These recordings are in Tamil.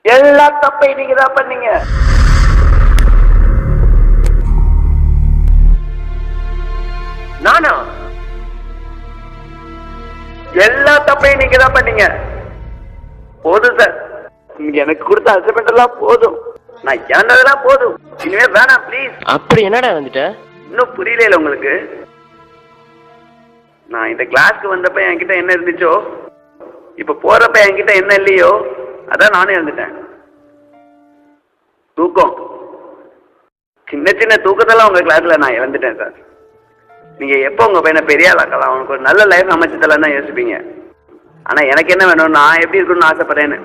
எல்லா தப்பையும் நீங்க தான் பண்ணீங்க. நானா? எல்லா தப்பையும் நீங்க தான் பண்ணீங்க. போதும் சார், நீங்க எனக்கு கொடுத்த அசைன்மெண்ட் எல்லாம் போதும். நான் இறந்ததெல்லாம் போதும். இனிமே வேணாம் ப்ளீஸ். அப்படி என்னடா வந்துட்ட? இன்னும் புரியல உங்களுக்கு? நான் இந்த கிளாஸ்க்கு வந்தப்ப என்கிட்ட என்ன இருந்துச்சோ, இப்ப போறப்ப என்கிட்ட என்ன இல்லையோ அதான் நானே இருந்துட்டேன். தூக்கம், சின்ன சின்ன தூக்கத்தெல்லாம் உங்க கிளாஸ்ல நான் இழந்துட்டேன் சார். நீங்க எப்போ உங்க பையனை பெரிய ஆளாக்கலாம், அவனுக்கு ஒரு நல்ல லைஃப் அமைச்சதெல்லாம் தான் யோசிப்பீங்க. ஆனா எனக்கு என்ன வேணும், நான் எப்படி இருக்கணும்னு ஆசைப்படுறேன்னு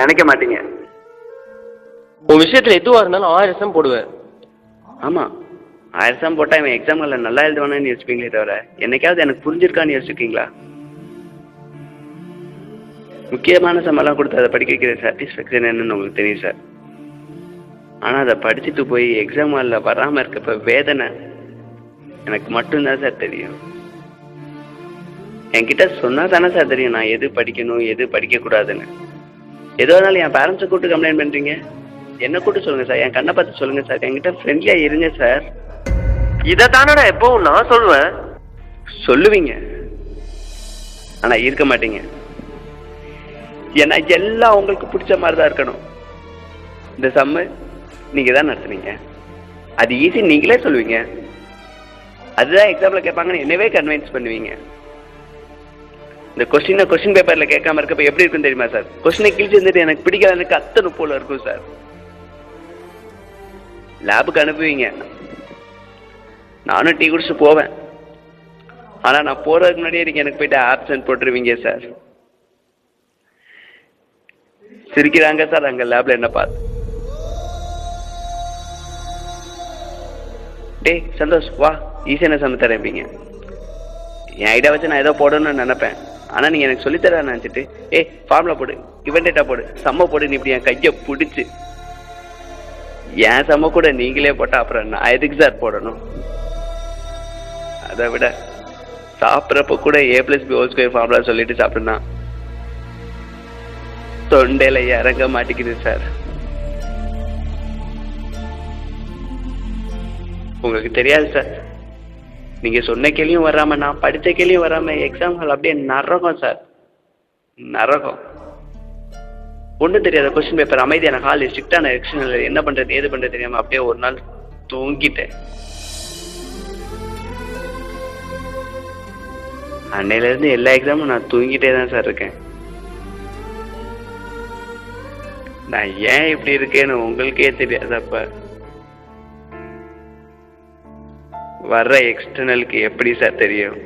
நினைக்க மாட்டீங்க. உன் விஷயத்துல எதுவா இருந்தாலும் 1000 போடுவேன். ஆமா, 1000 போட்டா இவன் எக்ஸாம்ல நல்லா எழுதுவானு யோசிப்பீங்களே தவிர என்னைக்காவது எனக்கு புரிஞ்சிருக்கான்னு யோசிச்சிருக்கீங்களா? முக்கியமான சம்பளம் கொடுத்து அதை படிக்க வைக்கிற சாட்டிஸ்ஃபேக்ஷன் என்னன்னு உங்களுக்கு தெரியும் சார். ஆனா அதை படிச்சுட்டு போய் எக்ஸாம் ஹாலில் வராம இருக்கப்ப வேதனை எனக்கு மட்டும்தான் சார் தெரியும். என்கிட்ட சொன்னா தானே சார் தெரியும் நான் எது படிக்கணும் எது படிக்க கூடாதுன்னு. எதோ இருந்தாலும் என் பேரண்ட்ஸை கூப்பிட்டு கம்ப்ளைண்ட் பண்றீங்க, என்ன கூப்பிட்டு சொல்லுங்க சார், என் கண்ணை பார்த்து சொல்லுங்க சார், என்கிட்ட ஃப்ரெண்ட்லியா இருங்க சார். இதை தானடா எப்பவும் நான் சொல்லுவேன். சொல்லுவீங்க, ஆனா இருக்க மாட்டீங்க. ஏன்னா எல்லாம் உங்களுக்கு பிடிச்ச மாதிரி தான் இருக்கணும். இந்த சம்மு நீங்க தான் நடத்துனீங்க, அது ஈஸி நீங்களே சொல்லுவீங்க. அதுதான் எக்ஸாம்ல கேட்பாங்கன்னு என்னவே கன்வின்ஸ் பண்ணுவீங்க. இந்த கொஸ்டின் பேப்பர்ல கேட்காம இருக்கப்ப எப்படி இருக்குன்னு தெரியுமா சார்? கொஸ்டினை கிழிச்சு இருந்துட்டு எனக்கு பிடிக்காதுன்னு அத்தனை போல இருக்கும் சார். லேபுக்கு அனுப்புவீங்க, நானும் டீ குடிச்சு போவேன். ஆனா நான் போறதுக்கு முன்னாடியே நீங்க எனக்கு போயிட்டு ஆப்சன்ட் போட்டுருவீங்க சார். சிரிக்கிறாங்க சார் அங்க லேப்ல என்ன பார்த்து. டேய் சந்தோஷ் வா, ஈஸியான சம தரப்பீங்க. என் ஐடியா வச்சு நான் ஏதோ போடணும்னு நினைப்பேன். ஆனா நீங்க எனக்கு சொல்லித்தர நினைச்சிட்டு ஃபார்முலா போடு, இவன் டேட்டா போடு, சம்ம போடு, இப்படி என் கையை பிடிச்சு என் சம்ம கூட நீங்களே போட்டா அப்புறம் நான் எதுக்கு சார் போடணும்? அதை விட சாப்பிட்றப்ப கூட A+B² ஃபார்முலா சொல்லிட்டு சாப்பிடுனா தொண்டையில இறங்க மாட்டேங்குது சார். உங்களுக்கு தெரியாது சார், நீங்க சொன்ன கேள்வியும் வராம நான் படிச்ச கேள்வியும் வராம எக்ஸாம் ஹால் அப்படியே நரகம் சார், நரகம். ஒன்றும் தெரியாத கொஸ்டின் பேப்பர், அமைதியான ஹால், ஸ்ட்ரிக்டான எக்ஷனில் என்ன பண்றது ஏது பண்றது தெரியாம அப்படியே ஒரு நாள் தூங்கிட்டேன். அன்னையில இருந்து எல்லா எக்ஸாமும் நான் தூங்கிட்டே தான் சார் இருக்கேன். நான் ஏன் இப்படி இருக்கேன்னு உங்களுக்கே தெரியாதப்ப வர்ற எக்ஸ்டர்னலுக்கு எப்படி சார் தெரியும்?